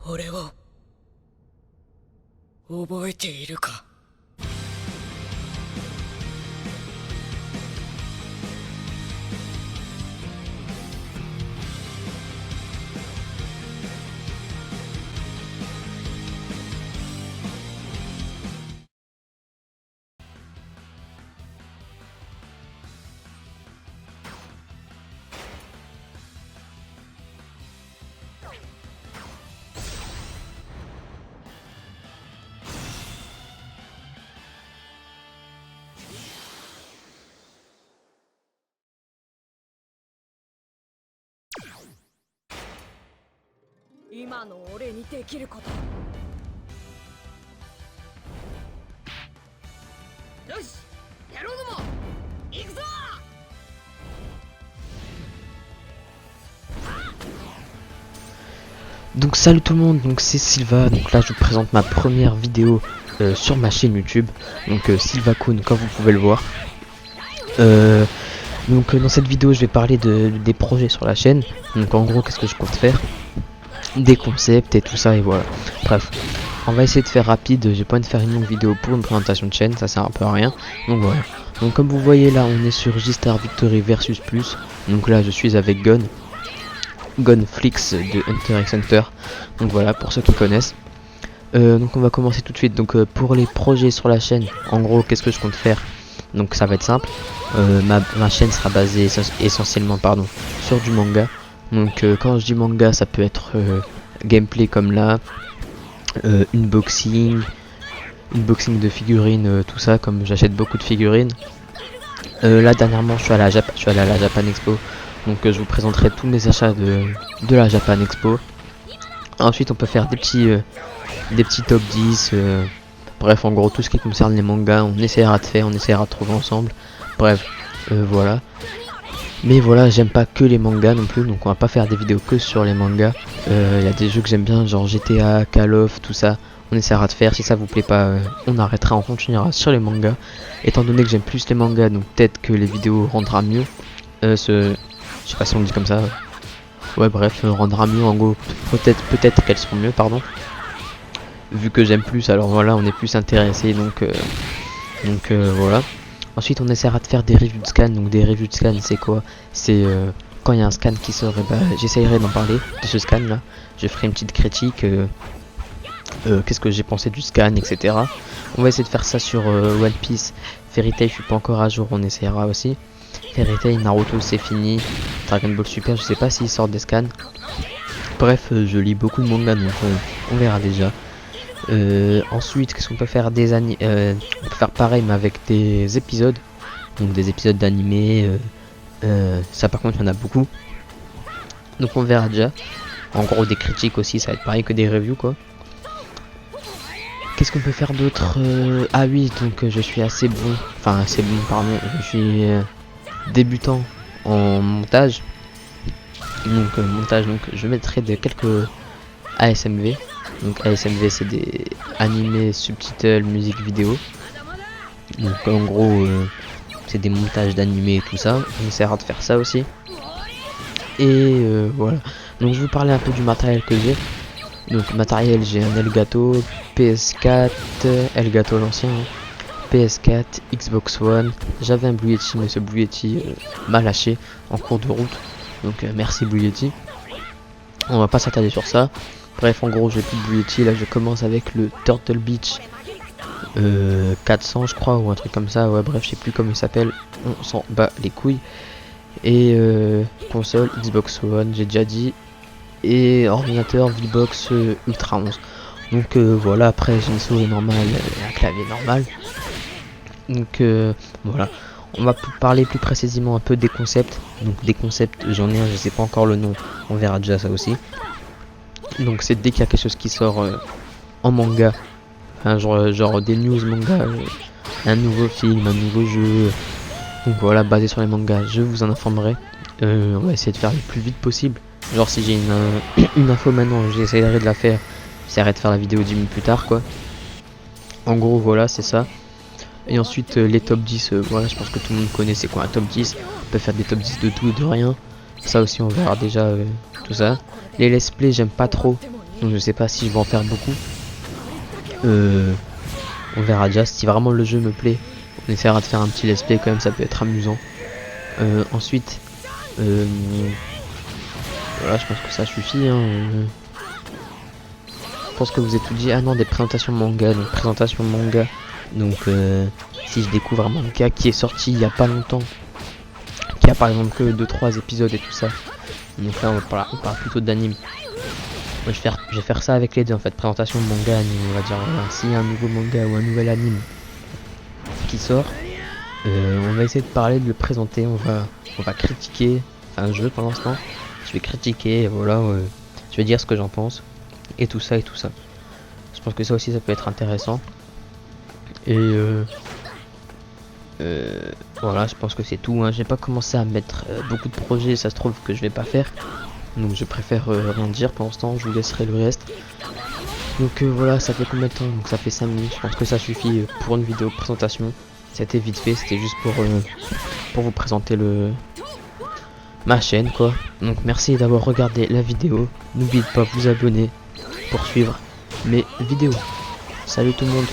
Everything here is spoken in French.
俺を覚えているか。今の俺にできること。よし、やろうども、行くぞ。Donc salut tout le monde, donc c'est Silva, donc là je vous présente ma première vidéo sur ma chaîne YouTube, donc Silva-kun comme vous pouvez le voir. Donc dans cette vidéo je vais parler des projets sur la chaîne, donc en gros qu'est-ce que je compte faire, des concepts et tout ça et voilà. Bref, on va essayer de faire rapide, j'ai pas envie de faire une longue vidéo pour une présentation de chaîne, ça sert un peu à rien, donc voilà. Donc comme vous voyez là on est sur J-Star Victory versus Plus, donc là je suis avec Gunflix de Hunter x Hunter, donc voilà pour ceux qui connaissent. Donc on va commencer tout de suite. Donc pour les projets sur la chaîne, en gros qu'est-ce que je compte faire? Donc ça va être simple, ma chaîne sera basée essentiellement sur du manga. Donc quand je dis manga ça peut être gameplay comme là, unboxing de figurines, tout ça, comme j'achète beaucoup de figurines. Là dernièrement je suis allé à la Japan Expo. Donc je vous présenterai tous mes achats de la Japan Expo. Ensuite on peut faire des petits top 10, bref en gros tout ce qui concerne les mangas on essaiera de faire, on essaiera de trouver ensemble. Bref voilà. Mais voilà, j'aime pas que les mangas non plus, donc on va pas faire des vidéos que sur les mangas. Il y a des jeux que j'aime bien, genre GTA, Call of, tout ça, on essaiera de faire. Si ça vous plaît pas, on arrêtera, on continuera sur les mangas. Étant donné que j'aime plus les mangas, donc peut-être que les vidéos rendra mieux. Je sais pas si on dit comme ça. Ouais bref, rendra mieux en gros, peut-être qu'elles seront mieux, pardon. Vu que j'aime plus, alors voilà, on est plus intéressé, donc voilà. Ensuite on essaiera de faire des reviews de scan. Donc des reviews de scan c'est quoi? C'est quand il y a un scan qui sort, et j'essayerai d'en parler de ce scan là. Je ferai une petite critique, qu'est-ce que j'ai pensé du scan, etc. On va essayer de faire ça sur One Piece. Fairy Tail je suis pas encore à jour, on essaiera aussi. Fairy Tail, Naruto c'est fini. Dragon Ball Super je sais pas s'ils sortent des scans. Bref je lis beaucoup de mangas donc on verra déjà. Ensuite qu'est-ce qu'on peut faire? On peut faire pareil mais avec des épisodes. Donc des épisodes d'animé, ça par contre il y en a beaucoup. Donc on verra déjà. En gros des critiques aussi, ça va être pareil que des reviews quoi. Qu'est-ce qu'on peut faire d'autre? Ah oui, donc je suis assez bon pardon, je suis débutant en montage. Donc montage, donc je mettrai quelques ASMV. Donc ASMV c'est des animés, subtitles, musique vidéo. Donc en gros c'est des montages d'animés et tout ça. On essaiera de faire ça aussi. Et voilà. Donc je vais vous parler un peu du matériel que j'ai. Donc matériel, j'ai un Elgato, PS4, Elgato l'ancien, PS4, Xbox One. J'avais un Blue Yeti mais ce Blue Yeti m'a lâché en cours de route. Donc merci Blue Yeti. On va pas s'attarder sur ça. Bref en gros j'ai plus de Blue Yeti. Là je commence avec le Turtle Beach 400 je crois ou un truc comme ça. Ouais bref je sais plus comment il s'appelle. On s'en bat les couilles. Et console Xbox One j'ai déjà dit. Et ordinateur VBox Ultra 11. Donc voilà, après j'ai une souris normale, un clavier normal. Donc voilà. On va parler plus précisément un peu des concepts. Donc des concepts, j'en ai un, je sais pas encore le nom, on verra déjà ça aussi. Donc c'est dès qu'il y a quelque chose qui sort en manga, enfin, genre des news manga, un nouveau film, un nouveau jeu, donc voilà, basé sur les mangas, je vous en informerai. On va essayer de faire le plus vite possible. Genre si j'ai une info maintenant, j'essaierai de la faire, j'essaierai de faire la vidéo 10 minutes plus tard quoi. En gros voilà c'est ça. Et ensuite les top 10, voilà je pense que tout le monde connaît c'est quoi un top 10. On peut faire des top 10 de tout et de rien. Ça aussi on verra déjà tout ça. Les let's play j'aime pas trop. Donc je sais pas si je vais en faire beaucoup. On verra déjà. Si vraiment le jeu me plaît, on essaiera de faire un petit let's play quand même, ça peut être amusant. Ensuite, voilà, je pense que ça suffit. Hein. Je pense que vous êtes tout dit. Ah non, des présentations manga. Donc présentation manga. Donc si je découvre un manga qui est sorti il y a pas longtemps, qui a par exemple que 2-3 épisodes et tout ça. Donc là on parle plutôt d'anime. Moi, je vais faire ça avec les deux en fait, présentation de manga, anime, on va dire. S'il y a un nouveau manga ou un nouvel anime qui sort, on va essayer de parler, de le présenter, on va critiquer, enfin je pour l'instant, je vais critiquer, voilà, je vais dire ce que j'en pense, et tout ça et tout ça. Je pense que ça aussi ça peut être intéressant. Et voilà, je pense que c'est tout, hein. J'ai pas commencé à mettre beaucoup de projets, ça se trouve que je vais pas faire. Donc je préfère rien dire pour l'instant, je vous laisserai le reste. Donc voilà, ça fait combien de temps? Donc ça fait 5 minutes, je pense que ça suffit pour une vidéo présentation. C'était vite fait, c'était juste pour vous présenter ma chaîne quoi. Donc merci d'avoir regardé la vidéo. N'oubliez pas de vous abonner pour suivre mes vidéos. Salut tout le monde.